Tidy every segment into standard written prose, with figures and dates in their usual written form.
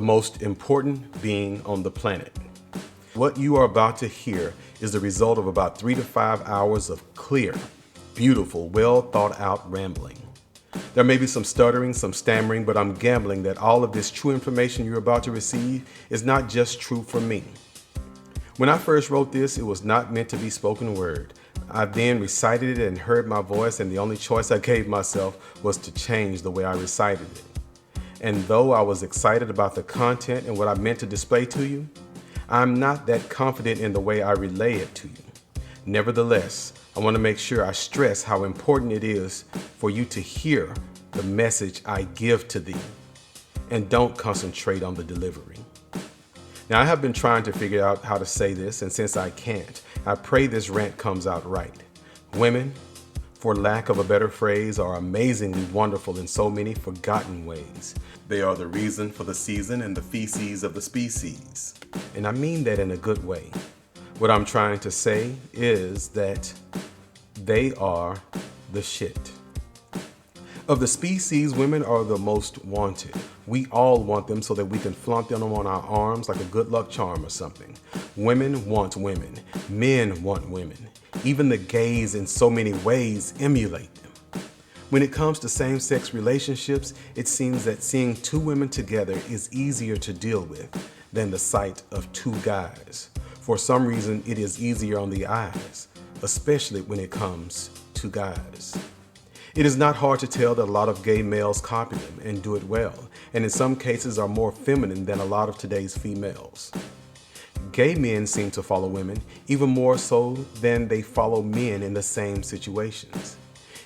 most important being on the planet. What you are about to hear is the result of about 3 to 5 hours of clear, beautiful, well thought out rambling. There may be some stuttering, some stammering, but I'm gambling that all of this true information you're about to receive is not just true for me. When I first wrote this, it was not meant to be spoken word. I then recited it and heard my voice, and the only choice I gave myself was to change the way I recited it. And though I was excited about the content and what I meant to display to you, I'm not that confident in the way I relay it to you. Nevertheless, I want to make sure I stress how important it is for you to hear the message I give to thee, and don't concentrate on the delivery. Now, I have been trying to figure out how to say this, and since I can't, I pray this rant comes out right. Women, for lack of a better phrase, are amazingly wonderful in so many forgotten ways. They are the reason for the season and the feces of the species. And I mean that in a good way. What I'm trying to say is that they are the shit. Of the species, women are the most wanted. We all want them so that we can flaunt them on our arms like a good luck charm or something. Women want women. Men want women. Even the gays in so many ways emulate them. When it comes to same-sex relationships, it seems that seeing two women together is easier to deal with than the sight of two guys. For some reason, it is easier on the eyes, especially when it comes to guys. It is not hard to tell that a lot of gay males copy them and do it well, and in some cases are more feminine than a lot of today's females. Gay men seem to follow women even more so than they follow men in the same situations.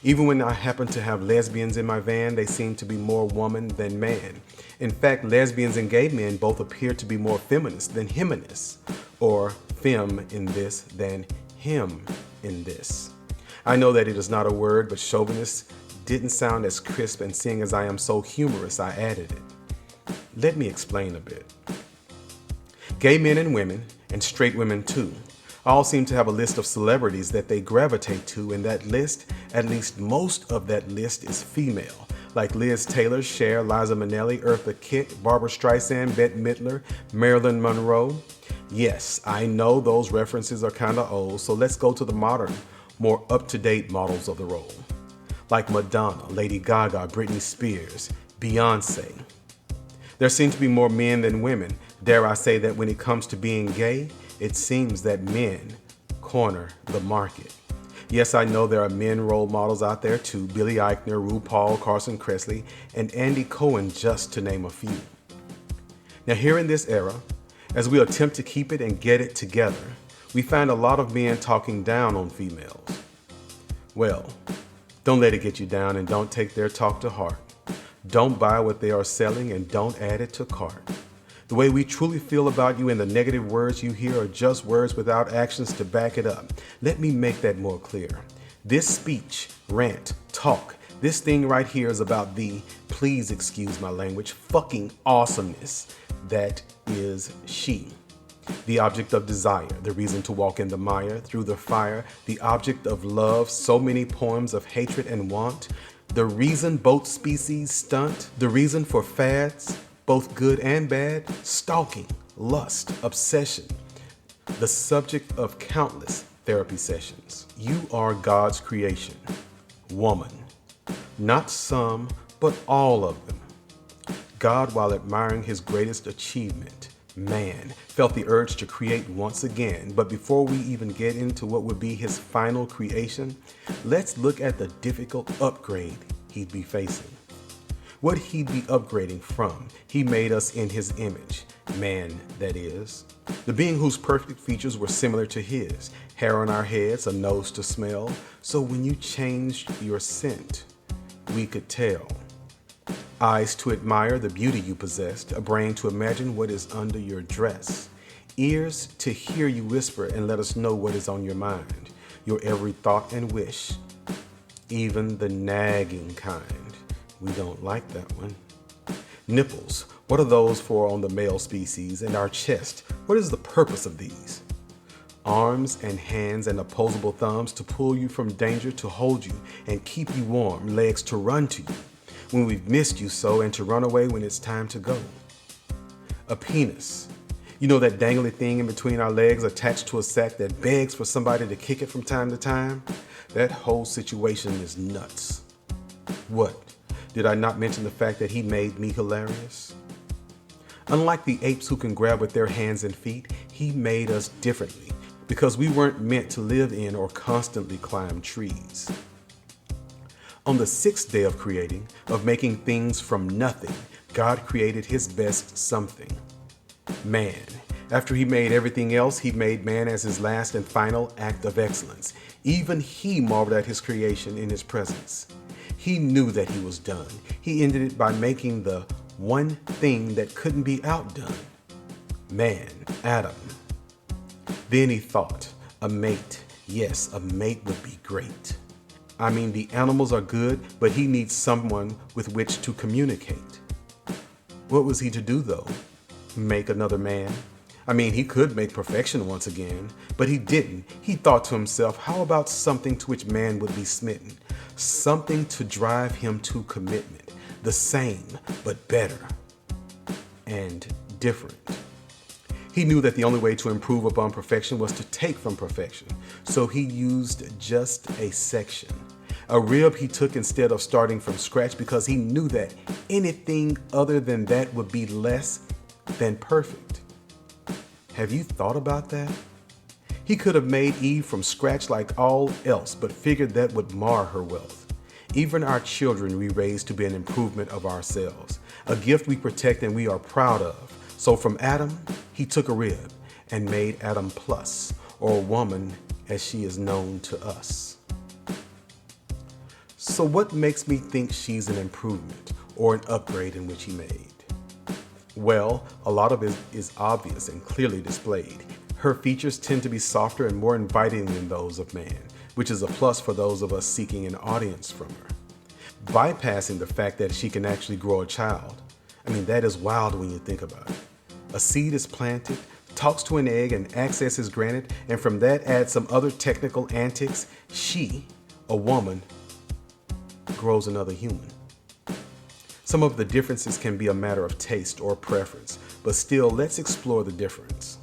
Even when I happen to have lesbians in my van, they seem to be more woman than man. In fact, lesbians and gay men both appear to be more feminist than hymnist, or femme in this than him in this. I know that it is not a word, but chauvinist didn't sound as crisp, and seeing as I am so humorous, I added it. Let me explain a bit. Gay men and women, and straight women too, all seem to have a list of celebrities that they gravitate to, and that list, at least most of that list, is female. Like Liz Taylor, Cher, Liza Minnelli, Eartha Kitt, Barbara Streisand, Bette Midler, Marilyn Monroe. Yes, I know those references are kind of old, so let's go to the modern, more up-to-date models of the role. Like Madonna, Lady Gaga, Britney Spears, Beyonce. There seem to be more men than women. Dare I say that when it comes to being gay, it seems that men corner the market. Yes, I know there are men role models out there too, Billy Eichner, RuPaul, Carson Kressley, and Andy Cohen, just to name a few. Now here in this era, as we attempt to keep it and get it together, we find a lot of men talking down on females. Well, don't let it get you down, and don't take their talk to heart. Don't buy what they are selling, and don't add it to cart. The way we truly feel about you and the negative words you hear are just words without actions to back it up. Let me make that more clear. This speech, rant, talk, this thing right here is about the, please excuse my language, fucking awesomeness that is she. The object of desire, the reason to walk in the mire, through the fire, the object of love, so many poems of hatred and want, the reason both species stunt, the reason for fads, both good and bad, stalking, lust, obsession, the subject of countless therapy sessions. You are God's creation, woman. Not some, but all of them. God, while admiring his greatest achievement, man, felt the urge to create once again. But before we even get into what would be his final creation, let's look at the difficult upgrade he'd be facing. What he'd be upgrading from. He made us in his image, man that is. The being whose perfect features were similar to his, hair on our heads, a nose to smell. So when you changed your scent, we could tell. Eyes to admire the beauty you possessed, a brain to imagine what is under your dress, ears to hear you whisper and let us know what is on your mind, your every thought and wish, even the nagging kind. We don't like that one. Nipples, what are those for on the male species? And our chest, what is the purpose of these? Arms and hands and opposable thumbs to pull you from danger, to hold you and keep you warm, legs to run to you when we've missed you so, and to run away when it's time to go. A penis. You know that dangly thing in between our legs attached to a sack that begs for somebody to kick it from time to time? That whole situation is nuts. What? Did I not mention the fact that he made me hilarious? Unlike the apes who can grab with their hands and feet, he made us differently because we weren't meant to live in or constantly climb trees. On the sixth day of creating, of making things from nothing, God created his best something. Man. After he made everything else, he made man as his last and final act of excellence. Even he marveled at his creation in his presence. He knew that he was done. He ended it by making the one thing that couldn't be outdone. Man, Adam. Then he thought, a mate. Yes, a mate would be great. I mean, the animals are good, but he needs someone with which to communicate. What was he to do, though? Make another man? I mean, he could make perfection once again, but he didn't. He thought to himself, how about something to which man would be smitten? Something to drive him to commitment. The same, but better and different. He knew that the only way to improve upon perfection was to take from perfection. So he used just a section. A rib he took instead of starting from scratch because he knew that anything other than that would be less than perfect. Have you thought about that? He could have made Eve from scratch like all else, but figured that would mar her wealth. Even our children we raise to be an improvement of ourselves, a gift we protect and we are proud of. So from Adam, he took a rib and made Adam Plus, or woman as she is known to us. So what makes me think she's an improvement or an upgrade in which he made? Well, a lot of it is obvious and clearly displayed. Her features tend to be softer and more inviting than those of man, which is a plus for those of us seeking an audience from her. Bypassing the fact that she can actually grow a child. I mean, that is wild when you think about it. A seed is planted, talks to an egg, and access is granted, and from that add some other technical antics. She, a woman, grows another human. Some of the differences can be a matter of taste or preference, but still, let's explore the difference.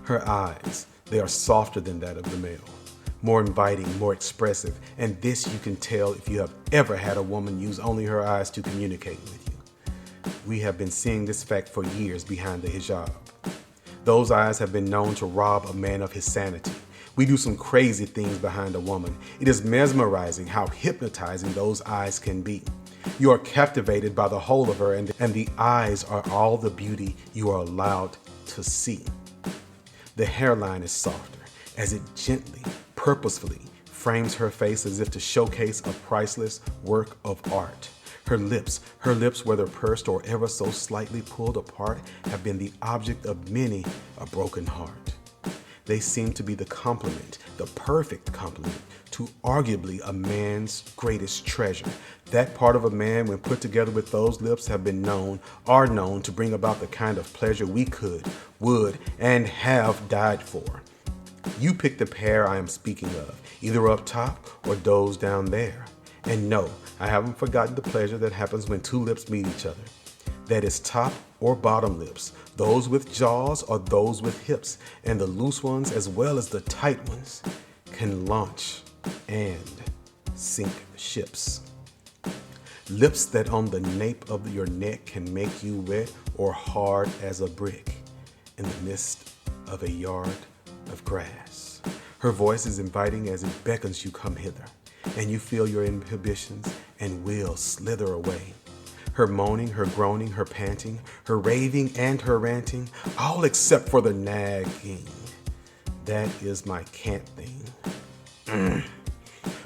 Her eyes, they are softer than that of the male, more inviting, more expressive, and this you can tell if you have ever had a woman use only her eyes to communicate with you. We have been seeing this fact for years behind the hijab. Those eyes have been known to rob a man of his sanity. We do some crazy things behind a woman. It is mesmerizing how hypnotizing those eyes can be. You are captivated by the whole of her, and the eyes are all the beauty you are allowed to see. The hairline is softer, as it gently, purposefully frames her face as if to showcase a priceless work of art. Her lips, whether pursed or ever so slightly pulled apart, have been the object of many a broken heart. They seem to be the complement, the perfect complement, to arguably a man's greatest treasure. That part of a man, when put together with those lips, are known to bring about the kind of pleasure we could, would, and have died for. You pick the pair I am speaking of, either up top or those down there. And no, I haven't forgotten the pleasure that happens when two lips meet each other. That is top or bottom lips, those with jaws or those with hips, and the loose ones as well as the tight ones can launch and sink ships. Lips that on the nape of your neck can make you wet or hard as a brick in the midst of a yard of grass. Her voice is inviting as it beckons you come hither, and you feel your inhibitions and will slither away. Her moaning, her groaning, her panting, her raving and her ranting, all except for the nagging. That is my can't thing.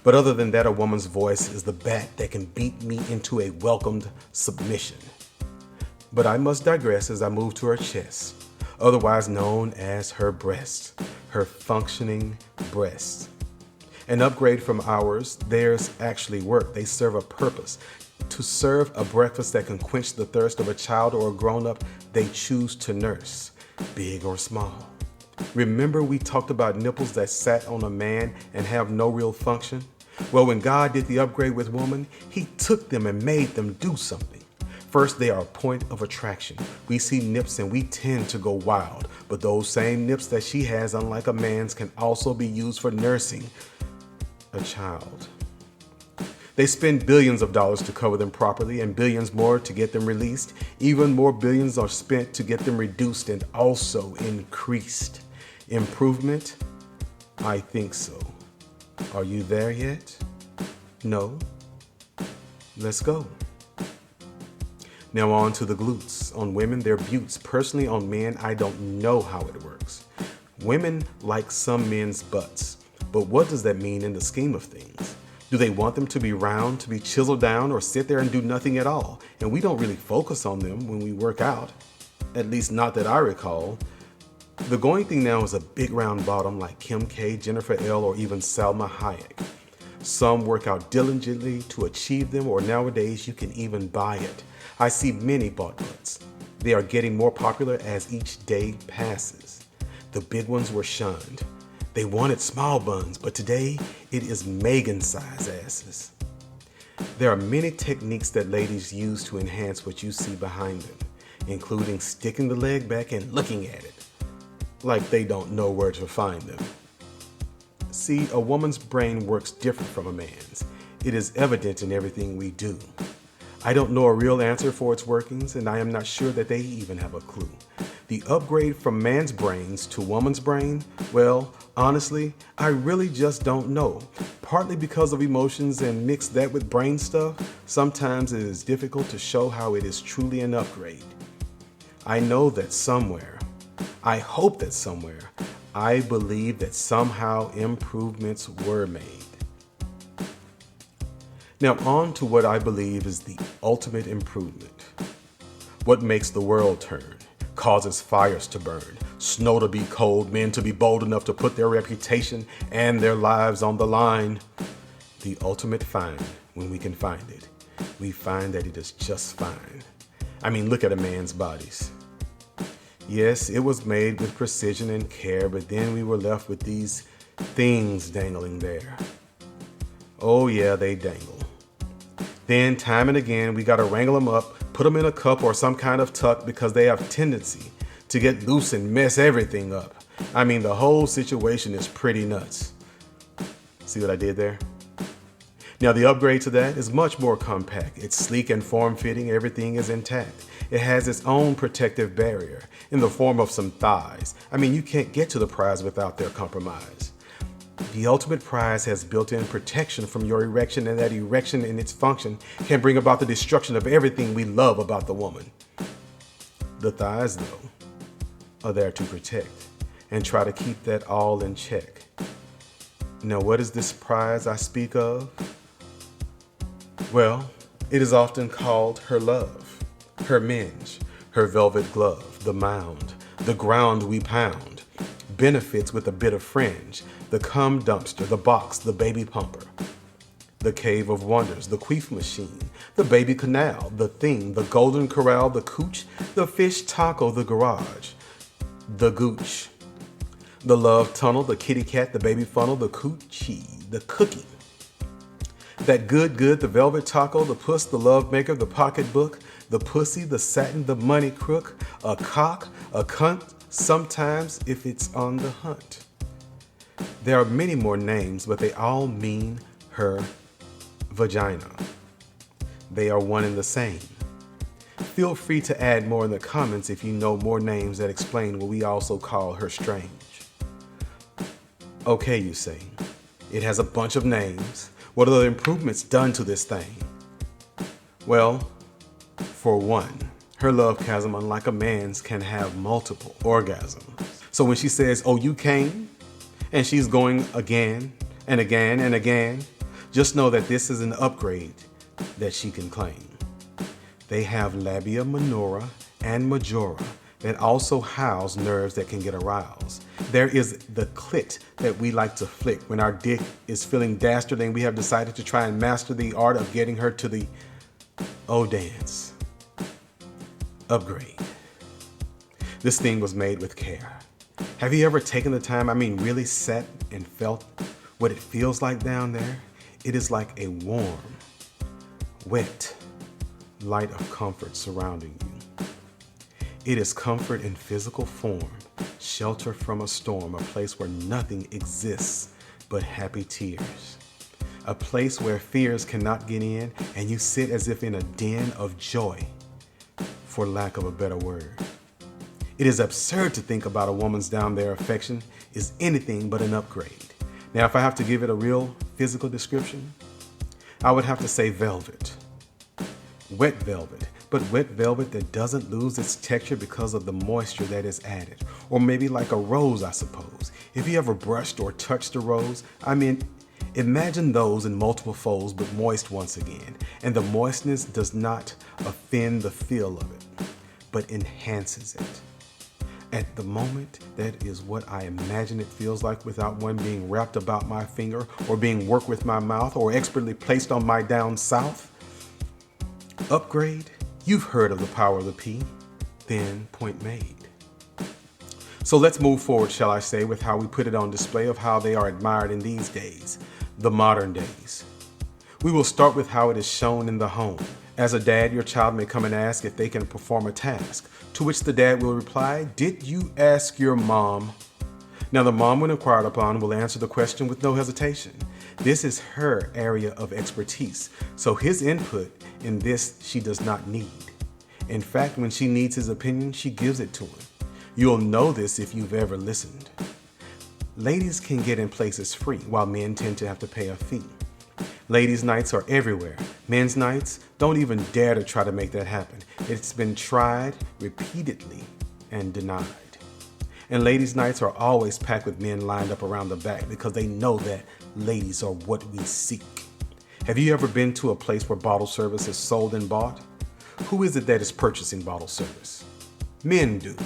But other than that, a woman's voice is the bat that can beat me into a welcomed submission. But I must digress as I move to her chest, otherwise known as her breast, her functioning breast. An upgrade from ours, theirs actually work. They serve a purpose. To serve a breakfast that can quench the thirst of a child or a grown-up they choose to nurse, big or small. Remember we talked about nipples that sat on a man and have no real function? Well, when God did the upgrade with woman, he took them and made them do something. First, they are a point of attraction. We see nips and we tend to go wild, but those same nips that she has, unlike a man's, can also be used for nursing a child. They spend billions of dollars to cover them properly and billions more to get them released. Even more billions are spent to get them reduced and also increased. Improvement? I think so. Are you there yet? No? Let's go. Now on to the glutes. On women, they're buttes. Personally, on men, I don't know how it works. Women like some men's butts, but what does that mean in the scheme of things? Do they want them to be round, to be chiseled down, or sit there and do nothing at all? And we don't really focus on them when we work out, at least not that I recall. The going thing now is a big round bottom like Kim K, Jennifer L, or even Salma Hayek. Some work out diligently to achieve them, or nowadays you can even buy it. I see many butt butts. They are getting more popular as each day passes. The big ones were shunned. They wanted small buns, but today it is Megan-sized asses. There are many techniques that ladies use to enhance what you see behind them, including sticking the leg back and looking at it, like they don't know where to find them. See, a woman's brain works different from a man's. It is evident in everything we do. I don't know a real answer for its workings, and I am not sure that they even have a clue. The upgrade from man's brains to woman's brain, well, honestly, I really just don't know. Partly because of emotions and mix that with brain stuff, sometimes it is difficult to show how it is truly an upgrade. I know that somewhere, I hope that somewhere, I believe that somehow improvements were made. Now on to what I believe is the ultimate improvement. What makes the world turn, causes fires to burn, snow to be cold, men to be bold enough to put their reputation and their lives on the line. The ultimate find, when we can find it, we find that it is just fine. I mean, look at a man's bodies. Yes, it was made with precision and care, but then we were left with these things dangling there. Oh yeah, they dangle. Then time and again, we gotta wrangle them up, put them in a cup or some kind of tuck because they have tendency to get loose and mess everything up. I mean, the whole situation is pretty nuts. See what I did there? Now the upgrade to that is much more compact. It's sleek and form-fitting, everything is intact. It has its own protective barrier in the form of some thighs. I mean, you can't get to the prize without their compromise. The ultimate prize has built-in protection from your erection, and that erection in its function can bring about the destruction of everything we love about the woman. The thighs, though, are there to protect and try to keep that all in check. Now, what is this prize I speak of? Well, it is often called her love, her minge, her velvet glove, the mound, the ground we pound, benefits with a bit of fringe, the cum dumpster, the box, the baby pumper, the cave of wonders, the queef machine, the baby canal, the thing, the golden corral, the cooch, the fish taco, the garage, the gooch, the love tunnel, the kitty cat, the baby funnel, the coochie, the cookie, that good, the velvet taco, the puss, the love maker, the pocketbook, the pussy, the satin, the money crook, a cock, a cunt, sometimes if it's on the hunt. There are many more names, but they all mean her vagina. They are one and the same. Feel free to add more in the comments if you know more names that explain what we also call her strange. Okay, you say, it has a bunch of names. What are the improvements done to this thing? Well, for one, her love chasm, unlike a man's, can have multiple orgasms. So when she says, "Oh, you came," and she's going again and again and again, just know that this is an upgrade that she can claim. They have labia minora and majora that also house nerves that can get aroused. There is the clit that we like to flick when our dick is feeling dastardly and we have decided to try and master the art of getting her to the dance. Upgrade. This thing was made with care. Have you ever taken the time, really sat and felt what it feels like down there? It is like a warm, wet, light of comfort surrounding you. It is comfort in physical form, shelter from a storm, a place where nothing exists but happy tears. A place where fears cannot get in and you sit as if in a den of joy, for lack of a better word. It is absurd to think about a woman's down there affection is anything but an upgrade. Now, if I have to give it a real physical description, I would have to say velvet. Wet velvet, but wet velvet that doesn't lose its texture because of the moisture that is added. Or maybe like a rose, I suppose. If you ever brushed or touched a rose, imagine those in multiple folds but moist once again. And the moistness does not offend the feel of it, but enhances it. At the moment, that is what I imagine it feels like without one being wrapped about my finger or being worked with my mouth or expertly placed on my down south. Upgrade? You've heard of the power of the P. Then point made. So let's move forward, shall I say, with how we put it on display of how they are admired in these days, the modern days. We will start with how it is shown in the home. As a dad, your child may come and ask if they can perform a task, to which the dad will reply, "Did you ask your mom?" Now the mom, when inquired upon, will answer the question with no hesitation. This is her area of expertise, so his input in this she does not need. In fact, when she needs his opinion, she gives it to him. You'll know this if you've ever listened. Ladies can get in places free, while men tend to have to pay a fee. Ladies' nights are everywhere. Men's nights, don't even dare to try to make that happen. It's been tried repeatedly and denied. And ladies' nights are always packed with men lined up around the back because they know that ladies are what we seek. Have you ever been to a place where bottle service is sold and bought? Who is it that is purchasing bottle service? Men do.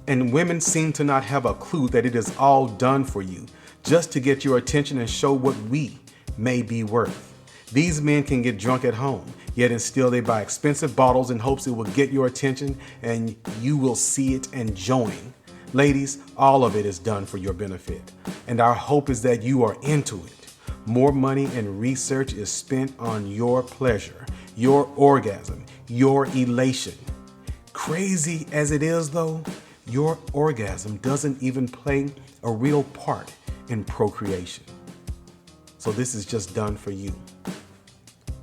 And women seem to not have a clue that it is all done for you, just to get your attention and show what we may be worth. These men can get drunk at home, yet and still they buy expensive bottles in hopes it will get your attention and you will see it and join. Ladies, all of it is done for your benefit, and our hope is that you are into it. More money and research is spent on your pleasure, your orgasm, your elation. Crazy as it is though, your orgasm doesn't even play a real part in procreation. So this is just done for you.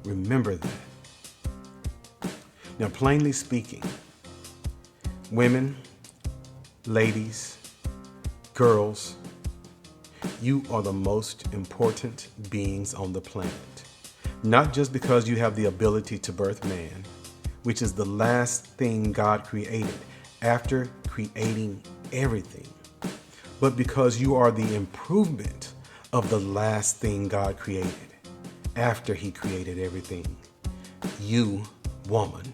Remember that. Now, plainly speaking, women, ladies, girls, you are the most important beings on the planet. Not just because you have the ability to birth man, which is the last thing God created after creating everything, but because you are the improvement of the last thing God created after he created everything. You, woman,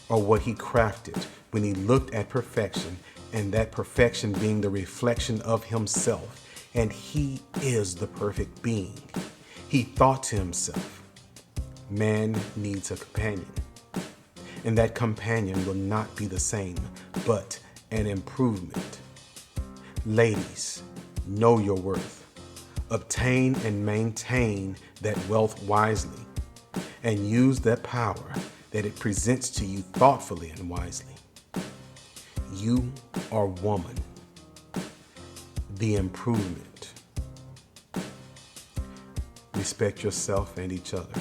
are what he crafted when he looked at perfection, and that perfection being the reflection of himself, and he is the perfect being. He thought to himself, man needs a companion, and that companion will not be the same, but an improvement. Ladies, know your worth. Obtain and maintain that wealth wisely, and use that power that it presents to you thoughtfully and wisely. You are woman, the improvement. Respect yourself and each other.